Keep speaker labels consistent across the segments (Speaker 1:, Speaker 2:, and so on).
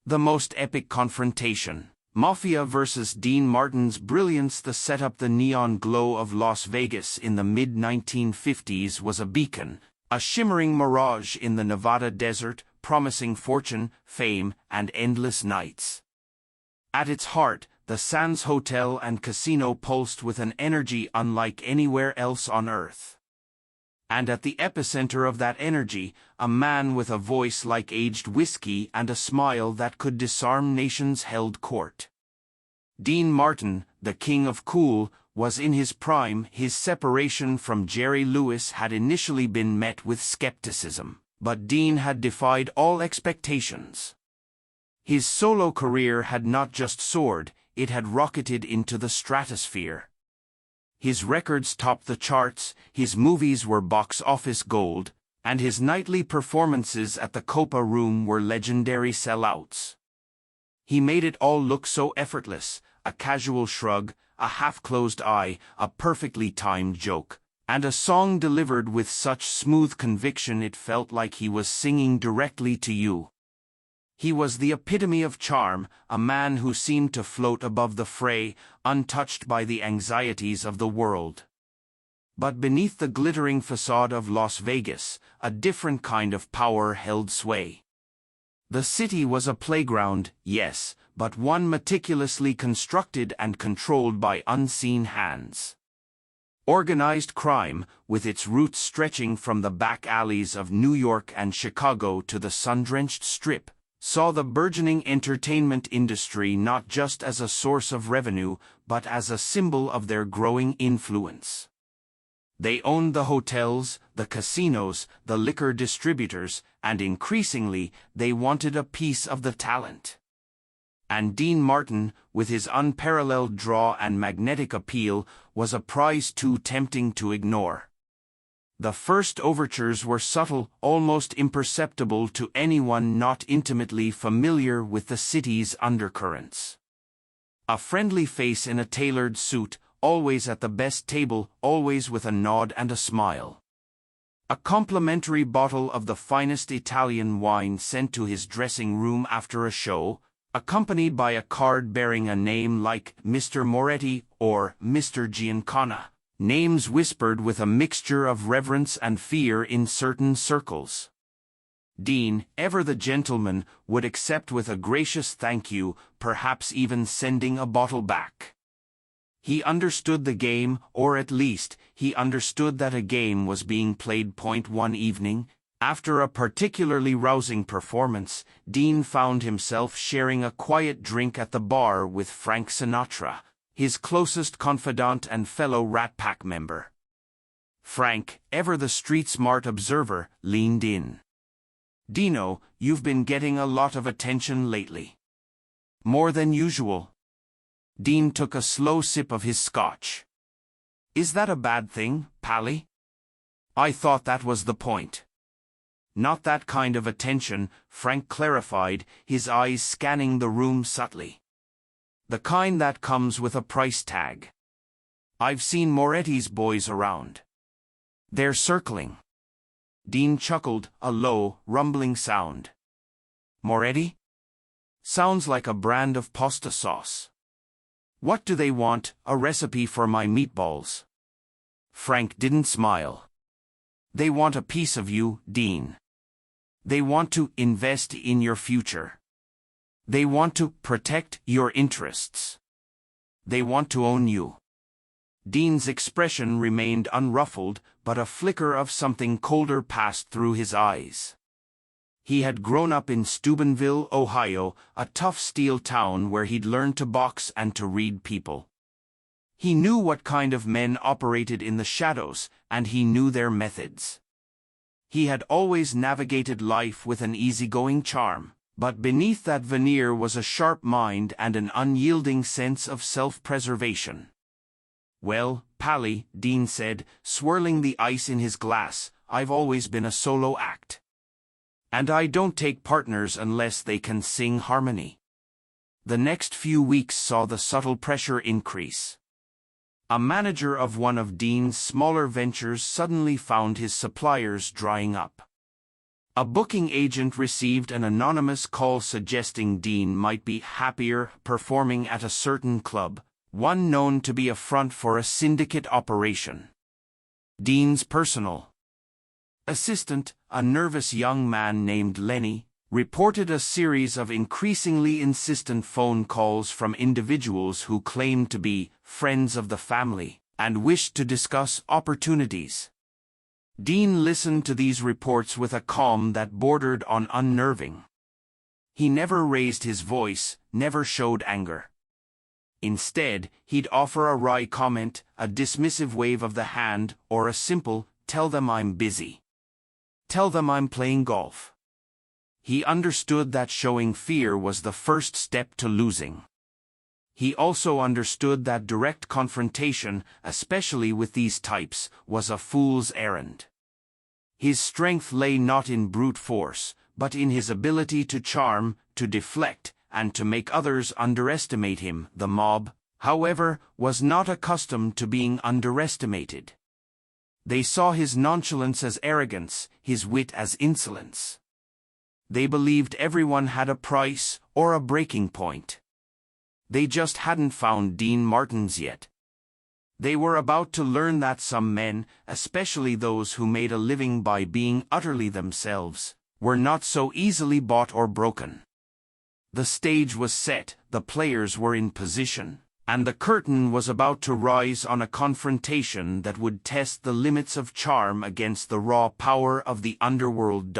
Speaker 1: The most epic confrontation. Mafia vs. Dean Martin's Brilliance. The setup. The neon glow of Las Vegas in the mid-1950s was a beacon, a shimmering mirage in the Nevada desert, promising fortune, fame, and endless nights. At its heart, the Sands Hotel and Casino pulsed with an energy unlike anywhere else on Earth. And at the epicenter of that energy, a man with a voice like aged whiskey and a smile that could disarm nations held court. Dean Martin, the king of cool, was in his prime. His separation from Jerry Lewis had initially been met with skepticism, but Dean had defied all expectations. His solo career had not just soared, it had rocketed into the stratosphere. His records topped the charts, his movies were box office gold, and his nightly performances at the Copa Room were legendary sellouts. He made it all look so effortless, a casual shrug, a half-closed eye, a perfectly timed joke, and a song delivered with such smooth conviction it felt like he was singing directly to you. He was the epitome of charm, a man who seemed to float above the fray, untouched by the anxieties of the world. But beneath the glittering facade of Las Vegas, a different kind of power held sway. The city was a playground, yes, but one meticulously constructed and controlled by unseen hands. Organized crime, with its roots stretching from the back alleys of New York and Chicago to the sun-drenched Strip, saw the burgeoning entertainment industry not just as a source of revenue, but as a symbol of their growing influence. They owned the hotels, the casinos, the liquor distributors, and increasingly, they wanted a piece of the talent. And Dean Martin, with his unparalleled draw and magnetic appeal, was a prize too tempting to ignore. The first overtures were subtle, almost imperceptible to anyone not intimately familiar with the city's undercurrents. A friendly face in a tailored suit, always at the best table, always with a nod and a smile. A complimentary bottle of the finest Italian wine sent to his dressing room after a show, accompanied by a card bearing a name like Mr. Moretti or Mr. Giancana. Names whispered with a mixture of reverence and fear in certain circles. Dean, ever the gentleman, would accept with a gracious thank you, perhaps even sending a bottle back. He understood the game, or at least, he understood that a game was being played. One evening, after a particularly rousing performance, Dean found himself sharing a quiet drink at the bar with Frank Sinatra, his closest confidant and fellow Rat Pack member. Frank, ever the street-smart observer, leaned in. "Dino, you've been getting a lot of attention lately." "More than usual." Dean took a slow sip of his scotch. "Is that a bad thing, Pally?" "I thought that was the point." "Not that kind of attention," Frank clarified, his eyes scanning the room subtly. "The kind that comes with a price tag. I've seen Moretti's boys around. They're circling." Dean chuckled, a low, rumbling sound. "Moretti? Sounds like a brand of pasta sauce. What do they want? A recipe for my meatballs?" Frank didn't smile. "They want a piece of you, Dean. They want to invest in your future. They want to protect your interests. They want to own you." Dean's expression remained unruffled, but a flicker of something colder passed through his eyes. He had grown up in Steubenville, Ohio, a tough steel town where he'd learned to box and to read people. He knew what kind of men operated in the shadows, and he knew their methods. He had always navigated life with an easygoing charm. But beneath that veneer was a sharp mind and an unyielding sense of self-preservation. "Well, Pally," Dean said, swirling the ice in his glass, "I've always been a solo act. And I don't take partners unless they can sing harmony." The next few weeks saw the subtle pressure increase. A manager of one of Dean's smaller ventures suddenly found his suppliers drying up. A booking agent received an anonymous call suggesting Dean might be happier performing at a certain club, one known to be a front for a syndicate operation. Dean's personal assistant, a nervous young man named Lenny, reported a series of increasingly insistent phone calls from individuals who claimed to be friends of the family and wished to discuss opportunities. Dean listened to these reports with a calm that bordered on unnerving. He never raised his voice, never showed anger. Instead, he'd offer a wry comment, a dismissive wave of the hand, or a simple, "Tell them I'm busy. Tell them I'm playing golf." He understood that showing fear was the first step to losing. He also understood that direct confrontation, especially with these types, was a fool's errand. His strength lay not in brute force, but in his ability to charm, to deflect, and to make others underestimate him. The mob, however, was not accustomed to being underestimated. They saw his nonchalance as arrogance, his wit as insolence. They believed everyone had a price, or a breaking point. They just hadn't found Dean Martin's yet. They were about to learn that some men, especially those who made a living by being utterly themselves, were not so easily bought or broken. The stage was set, the players were in position, and the curtain was about to rise on a confrontation that would test the limits of charm against the raw power of the underworld.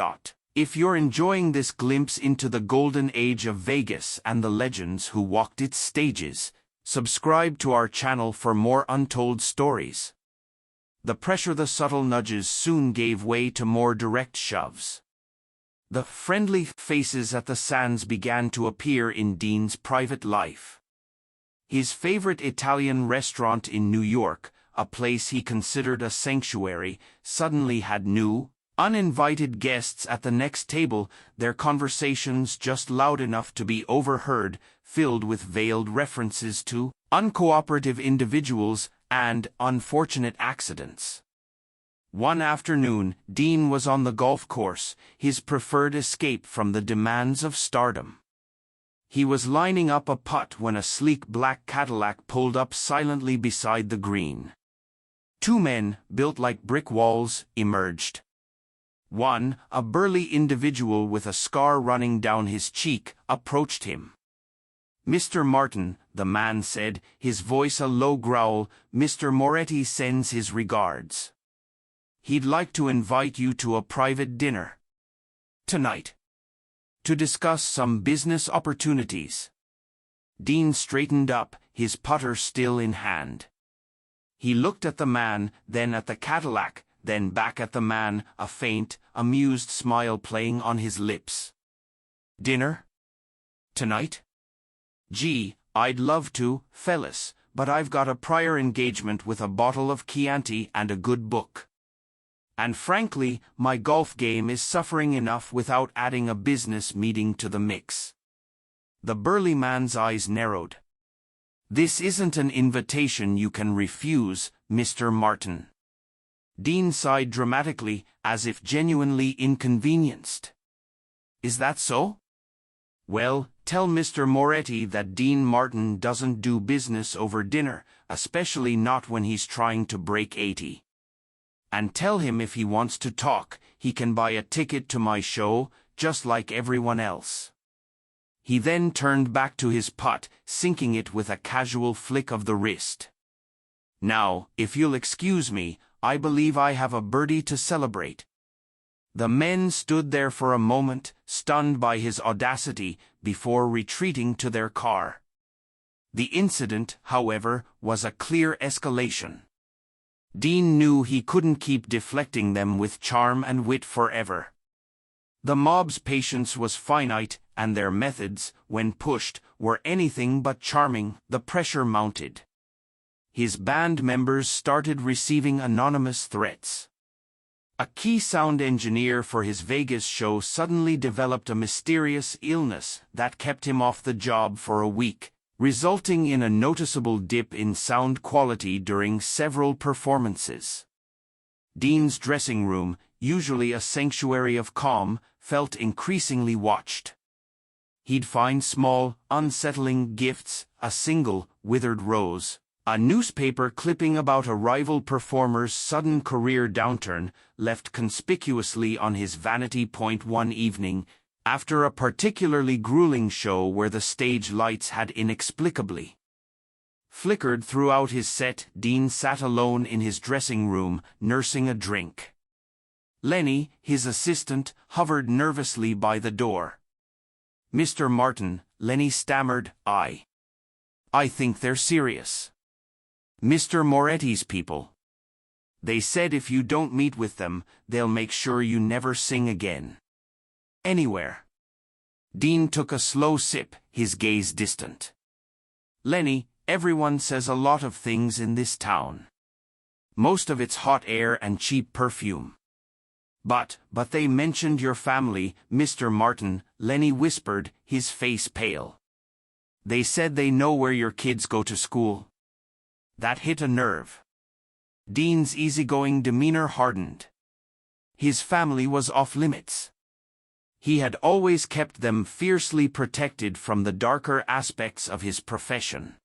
Speaker 1: If you're enjoying this glimpse into the golden age of Vegas and the legends who walked its stages, subscribe to our channel for more untold stories. The pressure, the subtle nudges soon gave way to more direct shoves. The friendly faces at the sands began to appear in Dean's private life. His favorite Italian restaurant in New York, a place he considered a sanctuary, suddenly had new, uninvited guests at the next table, their conversations just loud enough to be overheard, filled with veiled references to uncooperative individuals and unfortunate accidents. One afternoon, Dean was on the golf course, his preferred escape from the demands of stardom. He was lining up a putt when a sleek black Cadillac pulled up silently beside the green. Two men, built like brick walls, emerged. One, a burly individual with a scar running down his cheek, approached him. "Mr. Martin," the man said, his voice a low growl, "Mr. Moretti sends his regards. He'd like to invite you to a private dinner tonight, to discuss some business opportunities." Dean straightened up, his putter still in hand. He looked at the man, then at the Cadillac, then back at the man, a faint, amused smile playing on his lips. "Dinner? Tonight? Gee, I'd love to, fellas, but I've got a prior engagement with a bottle of Chianti and a good book. And frankly, my golf game is suffering enough without adding a business meeting to the mix." The burly man's eyes narrowed. "This isn't an invitation you can refuse, Mr. Martin." Dean sighed dramatically, as if genuinely inconvenienced. "Is that so? Well, tell Mr. Moretti that Dean Martin doesn't do business over dinner, especially not when he's trying to break 80. And tell him if he wants to talk, he can buy a ticket to my show, just like everyone else." He then turned back to his putt, sinking it with a casual flick of the wrist. "Now, if you'll excuse me, I believe I have a birdie to celebrate." The men stood there for a moment, stunned by his audacity, before retreating to their car. The incident, however, was a clear escalation. Dean knew he couldn't keep deflecting them with charm and wit forever. The mob's patience was finite, and their methods, when pushed, were anything but charming. The pressure mounted. His band members started receiving anonymous threats. A key sound engineer for his Vegas show suddenly developed a mysterious illness that kept him off the job for a week, resulting in a noticeable dip in sound quality during several performances. Dean's dressing room, usually a sanctuary of calm, felt increasingly watched. He'd find small, unsettling gifts, a single, withered rose, a newspaper clipping about a rival performer's sudden career downturn, left conspicuously on his vanity point one evening, after a particularly grueling show where the stage lights had inexplicably flickered throughout his set. Dean sat alone in his dressing room, nursing a drink. Lenny, his assistant, hovered nervously by the door. "Mr. Martin," Lenny stammered, I think they're serious. Mr. Moretti's people. They said if you don't meet with them, they'll make sure you never sing again. Anywhere." Dean took a slow sip, his gaze distant. "Lenny, everyone says a lot of things in this town. Most of it's hot air and cheap perfume. But they mentioned your family, Mr. Martin," Lenny whispered, his face pale. "They said they know where your kids go to school." That hit a nerve. Dean's easygoing demeanor hardened. His family was off limits. He had always kept them fiercely protected from the darker aspects of his profession.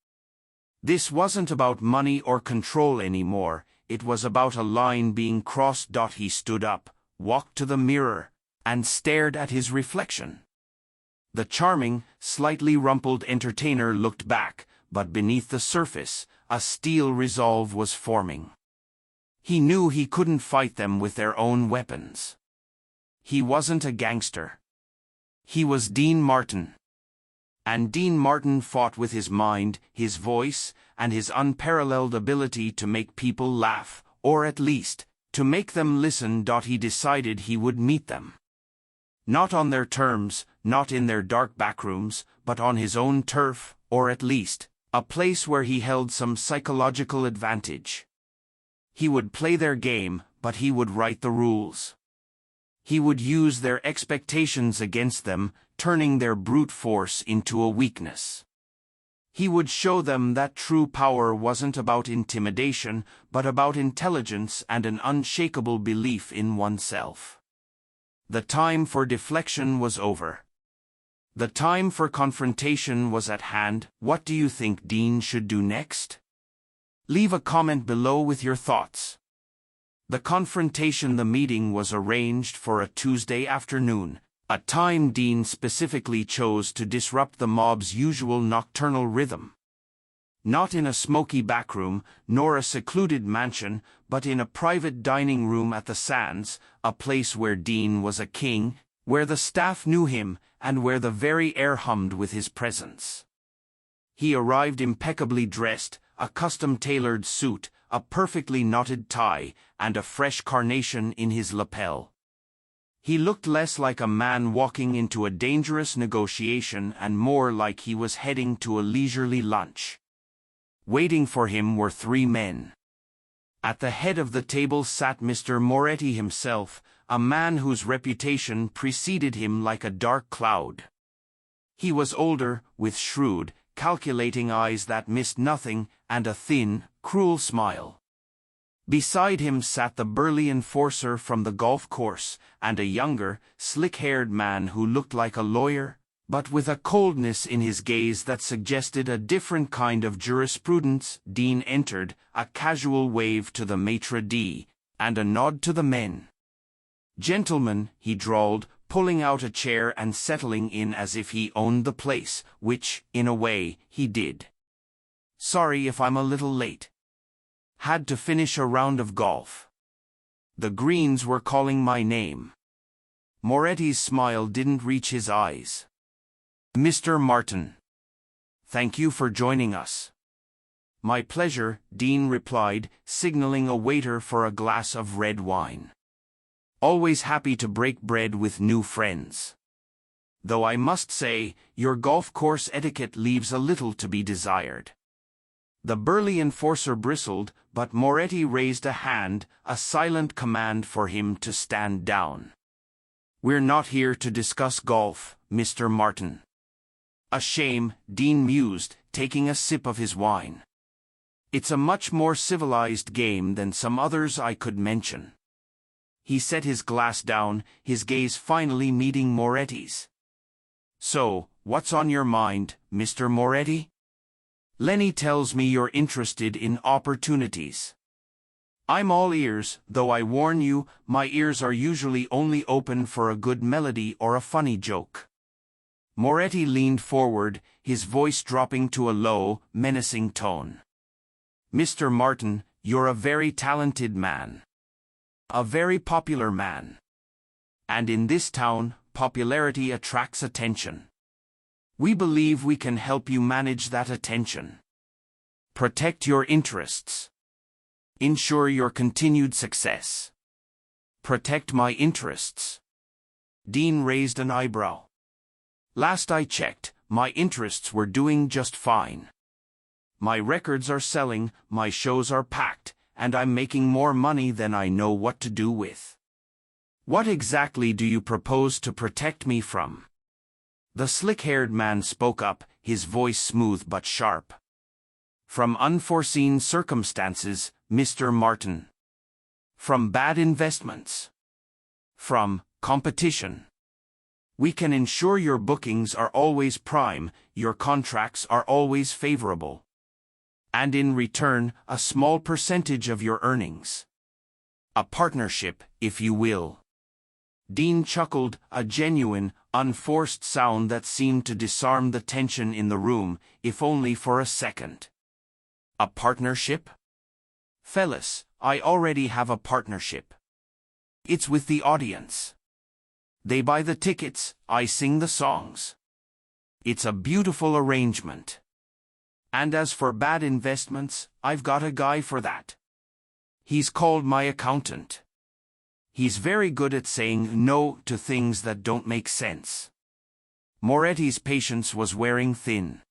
Speaker 1: This wasn't about money or control anymore, it was about a line being crossed. He stood up, walked to the mirror, and stared at his reflection. The charming, slightly rumpled entertainer looked back, but beneath the surface, a steel resolve was forming. He knew he couldn't fight them with their own weapons. He wasn't a gangster. He was Dean Martin. And Dean Martin fought with his mind, his voice, and his unparalleled ability to make people laugh, or at least, to make them listen. He decided he would meet them. Not on their terms, not in their dark backrooms, but on his own turf, or at least, a place where he held some psychological advantage. He would play their game, but he would write the rules. He would use their expectations against them, turning their brute force into a weakness. He would show them that true power wasn't about intimidation, but about intelligence and an unshakable belief in oneself. The time for deflection was over. The time for confrontation was at hand. What do you think Dean should do next? Leave a comment below with your thoughts. The confrontation. The meeting was arranged for a Tuesday afternoon, a time Dean specifically chose to disrupt the mob's usual nocturnal rhythm. Not in a smoky backroom, nor a secluded mansion, but in a private dining room at the Sands, a place where Dean was a king, where the staff knew him, and where the very air hummed with his presence. He arrived impeccably dressed, a custom-tailored suit, a perfectly knotted tie, and a fresh carnation in his lapel. He looked less like a man walking into a dangerous negotiation and more like he was heading to a leisurely lunch. Waiting for him were three men. At the head of the table sat Mr. Moretti himself, a man whose reputation preceded him like a dark cloud. He was older, with shrewd, calculating eyes that missed nothing, and a thin, cruel smile. Beside him sat the burly enforcer from the golf course, and a younger, slick-haired man who looked like a lawyer, but with a coldness in his gaze that suggested a different kind of jurisprudence. Dean entered, a casual wave to the maitre d', and a nod to the men. "Gentlemen," he drawled, pulling out a chair and settling in as if he owned the place, which, in a way, he did. "Sorry if I'm a little late. Had to finish a round of golf. The greens were calling my name." Moretti's smile didn't reach his eyes. "Mr. Martin. Thank you for joining us." "My pleasure," Dean replied, signaling a waiter for a glass of red wine. "Always happy to break bread with new friends. Though I must say, your golf course etiquette leaves a little to be desired." The burly enforcer bristled, but Moretti raised a hand, a silent command for him to stand down. "We're not here to discuss golf, Mr. Martin." "A shame," Dean mused, taking a sip of his wine. "It's a much more civilized game than some others I could mention." He set his glass down, his gaze finally meeting Moretti's. "So, what's on your mind, Mr. Moretti?" "Lenny tells me you're interested in opportunities." "I'm all ears, though I warn you, my ears are usually only open for a good melody or a funny joke." Moretti leaned forward, his voice dropping to a low, menacing tone. "Mr. Martin, you're a very talented man. A very popular man. And in this town, popularity attracts attention. We believe we can help you manage that attention. Protect your interests. Ensure your continued success." "Protect my interests?" Dean raised an eyebrow. "Last I checked, my interests were doing just fine. My records are selling, my shows are packed, and I'm making more money than I know what to do with. What exactly do you propose to protect me from?" The slick-haired man spoke up, his voice smooth but sharp. "From unforeseen circumstances, Mr. Martin. From bad investments. From competition. We can ensure your bookings are always prime, your contracts are always favorable. And in return, a small percentage of your earnings. A partnership, if you will." Dean chuckled, a genuine, unforced sound that seemed to disarm the tension in the room, if only for a second. "A partnership? Fellas, I already have a partnership. It's with the audience. They buy the tickets, I sing the songs. It's a beautiful arrangement. And as for bad investments, I've got a guy for that. He's called my accountant. He's very good at saying no to things that don't make sense." Moretti's patience was wearing thin.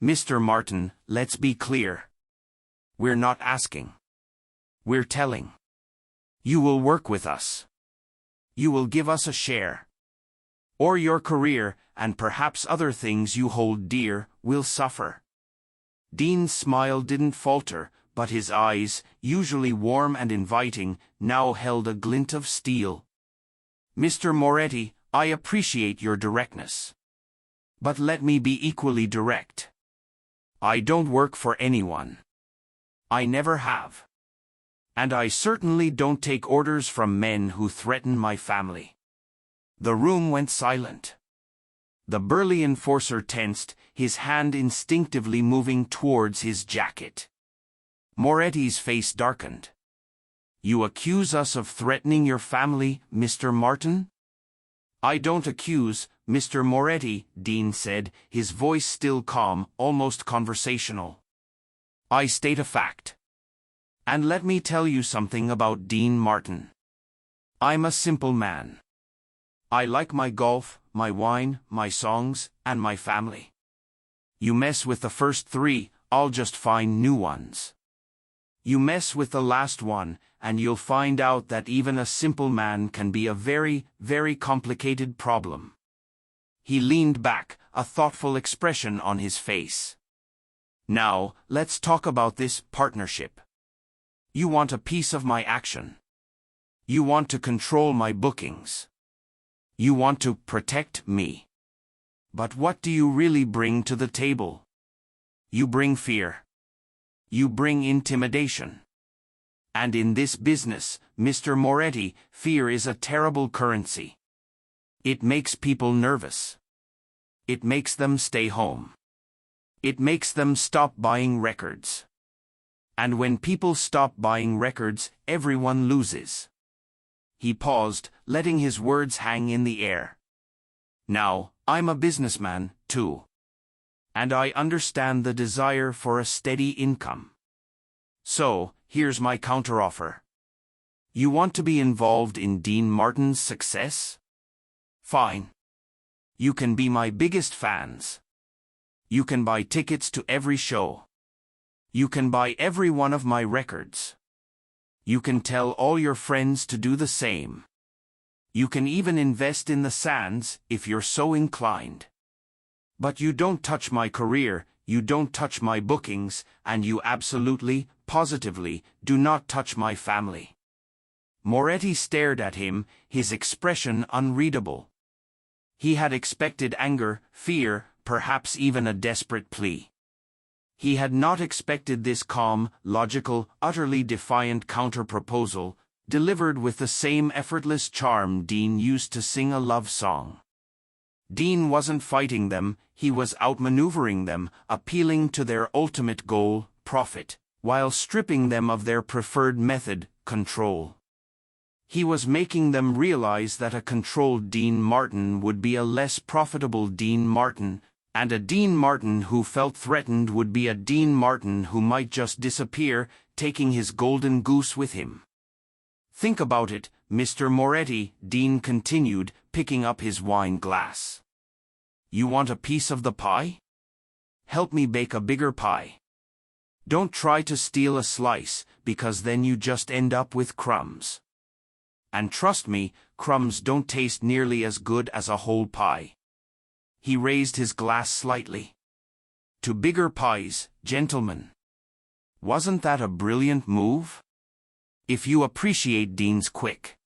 Speaker 1: "Mr. Martin, let's be clear. We're not asking. We're telling. You will work with us. You will give us a share. Or your career, and perhaps other things you hold dear, will suffer." Dean's smile didn't falter, but his eyes, usually warm and inviting, now held a glint of steel. "Mr. Moretti, I appreciate your directness. But let me be equally direct. I don't work for anyone. I never have. And I certainly don't take orders from men who threaten my family." The room went silent. The burly enforcer tensed, his hand instinctively moving towards his jacket. Moretti's face darkened. "You accuse us of threatening your family, Mr. Martin?" "I don't accuse, Mr. Moretti," Dean said, his voice still calm, almost conversational. "I state a fact. And let me tell you something about Dean Martin. I'm a simple man. I like my golf, my wine, my songs, and my family. You mess with the first three, I'll just find new ones. You mess with the last one, and you'll find out that even a simple man can be a very, very complicated problem." He leaned back, a thoughtful expression on his face. "Now, let's talk about this partnership. You want a piece of my action. You want to control my bookings. You want to protect me. But what do you really bring to the table? You bring fear. You bring intimidation. And in this business, Mr. Moretti, fear is a terrible currency. It makes people nervous. It makes them stay home. It makes them stop buying records. And when people stop buying records, everyone loses." He paused, letting his words hang in the air. "Now, I'm a businessman, too. And I understand the desire for a steady income. So, here's my counteroffer. You want to be involved in Dean Martin's success? Fine. You can be my biggest fans. You can buy tickets to every show. You can buy every one of my records. You can tell all your friends to do the same. You can even invest in the Sands, if you're so inclined. But you don't touch my career, you don't touch my bookings, and you absolutely, positively, do not touch my family. Moretti stared at him, his expression unreadable. He had expected anger, fear, perhaps even a desperate plea. He had not expected this calm, logical, utterly defiant counter-proposal, delivered with the same effortless charm Dean used to sing a love song. Dean wasn't fighting them, he was outmaneuvering them, appealing to their ultimate goal, profit, while stripping them of their preferred method, control. He was making them realize that a controlled Dean Martin would be a less profitable Dean Martin, and a Dean Martin who felt threatened would be a Dean Martin who might just disappear, taking his golden goose with him. Think about it, Mr. Moretti, Dean continued, picking up his wine glass. You want a piece of the pie? Help me bake a bigger pie. Don't try to steal a slice, because then you just end up with crumbs. And trust me, crumbs don't taste nearly as good as a whole pie. He raised his glass slightly. To bigger pies, gentlemen. Wasn't that a brilliant move? If you appreciate Dean's quick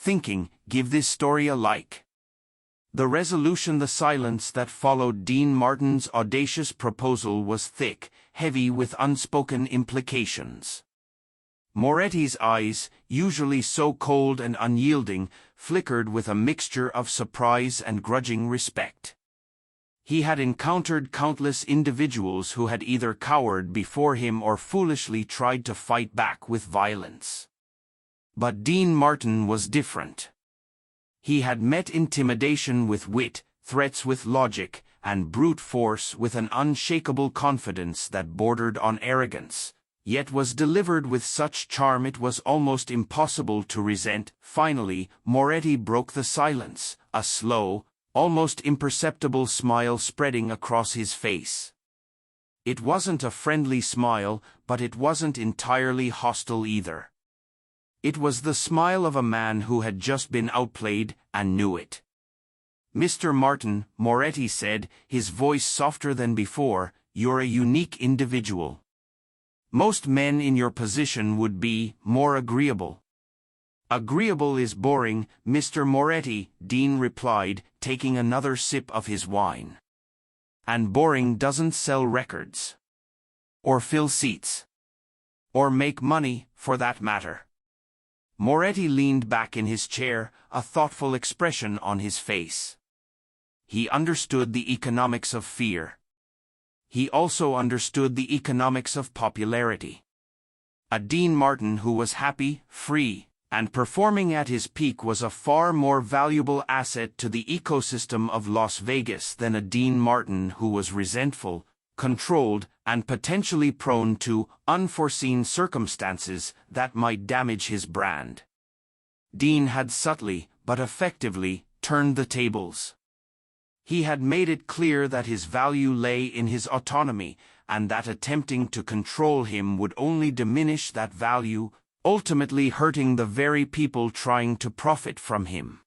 Speaker 1: thinking, give this story a like. The resolution, the silence that followed Dean Martin's audacious proposal was thick, heavy with unspoken implications. Moretti's eyes, usually so cold and unyielding, flickered with a mixture of surprise and grudging respect. He had encountered countless individuals who had either cowered before him or foolishly tried to fight back with violence. But Dean Martin was different. He had met intimidation with wit, threats with logic, and brute force with an unshakable confidence that bordered on arrogance, yet was delivered with such charm it was almost impossible to resent. Finally, Moretti broke the silence, a slow, almost imperceptible smile spreading across his face. It wasn't a friendly smile, but it wasn't entirely hostile either. It was the smile of a man who had just been outplayed and knew it. Mr. Martin, Moretti said, his voice softer than before, you're a unique individual. Most men in your position would be more agreeable. Agreeable is boring, Mr. Moretti, Dean replied, taking another sip of his wine. And boring doesn't sell records. Or fill seats. Or make money, for that matter. Moretti leaned back in his chair, a thoughtful expression on his face. He understood the economics of fear. He also understood the economics of popularity. A Dean Martin who was happy, free, and performing at his peak was a far more valuable asset to the ecosystem of Las Vegas than a Dean Martin who was resentful, controlled, and potentially prone to unforeseen circumstances that might damage his brand. Dean had subtly, but effectively, turned the tables. He had made it clear that his value lay in his autonomy, and that attempting to control him would only diminish that value, ultimately hurting the very people trying to profit from him.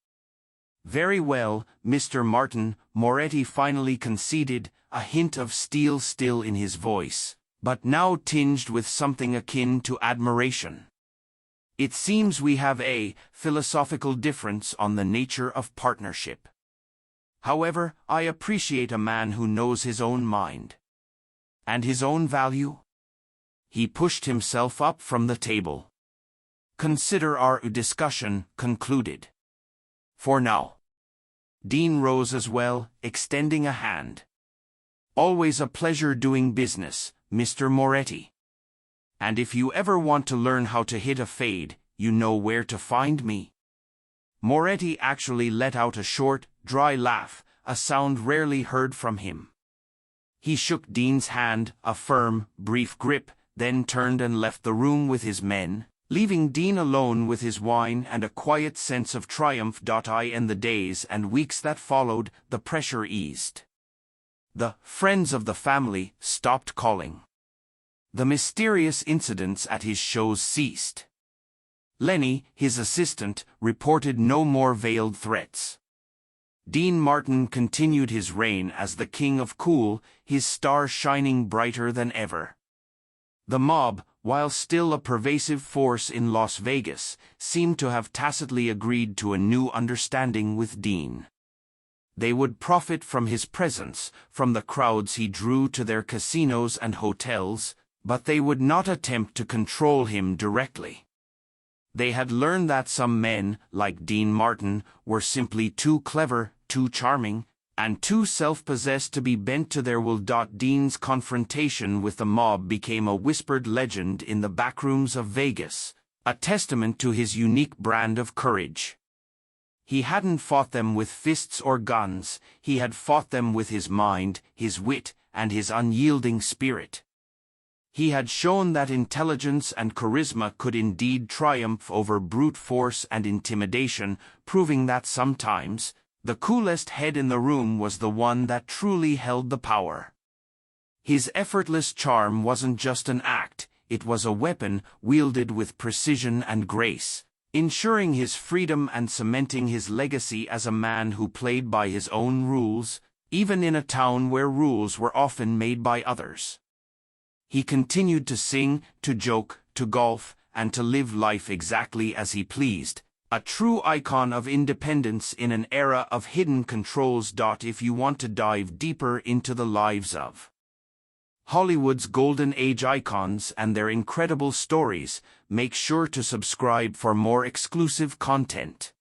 Speaker 1: Very well, Mr. Martin, Moretti finally conceded, a hint of steel still in his voice, but now tinged with something akin to admiration. It seems we have a philosophical difference on the nature of partnership. However, I appreciate a man who knows his own mind. And his own value? He pushed himself up from the table. Consider our discussion concluded. For now. Dean rose as well, extending a hand. Always a pleasure doing business, Mr. Moretti. And if you ever want to learn how to hit a fade, you know where to find me. Moretti actually let out a short, dry laugh, a sound rarely heard from him. He shook Dean's hand, a firm, brief grip, then turned and left the room with his men, leaving Dean alone with his wine and a quiet sense of triumph. In the days and weeks that followed, the pressure eased. The friends of the family stopped calling. The mysterious incidents at his shows ceased. Lenny, his assistant, reported no more veiled threats. Dean Martin continued his reign as the king of cool, his star shining brighter than ever. The mob, while still a pervasive force in Las Vegas, seemed to have tacitly agreed to a new understanding with Dean. They would profit from his presence, from the crowds he drew to their casinos and hotels, but they would not attempt to control him directly. They had learned that some men, like Dean Martin, were simply too clever, too charming, and too self-possessed to be bent to their will. Dean's confrontation with the mob became a whispered legend in the backrooms of Vegas, a testament to his unique brand of courage. He hadn't fought them with fists or guns, he had fought them with his mind, his wit, and his unyielding spirit. He had shown that intelligence and charisma could indeed triumph over brute force and intimidation, proving that sometimes the coolest head in the room was the one that truly held the power. His effortless charm wasn't just an act, it was a weapon wielded with precision and grace, ensuring his freedom and cementing his legacy as a man who played by his own rules, even in a town where rules were often made by others. He continued to sing, to joke, to golf, and to live life exactly as he pleased, a true icon of independence in an era of hidden controls. If you want to dive deeper into the lives of Hollywood's golden age icons and their incredible stories, make sure to subscribe for more exclusive content.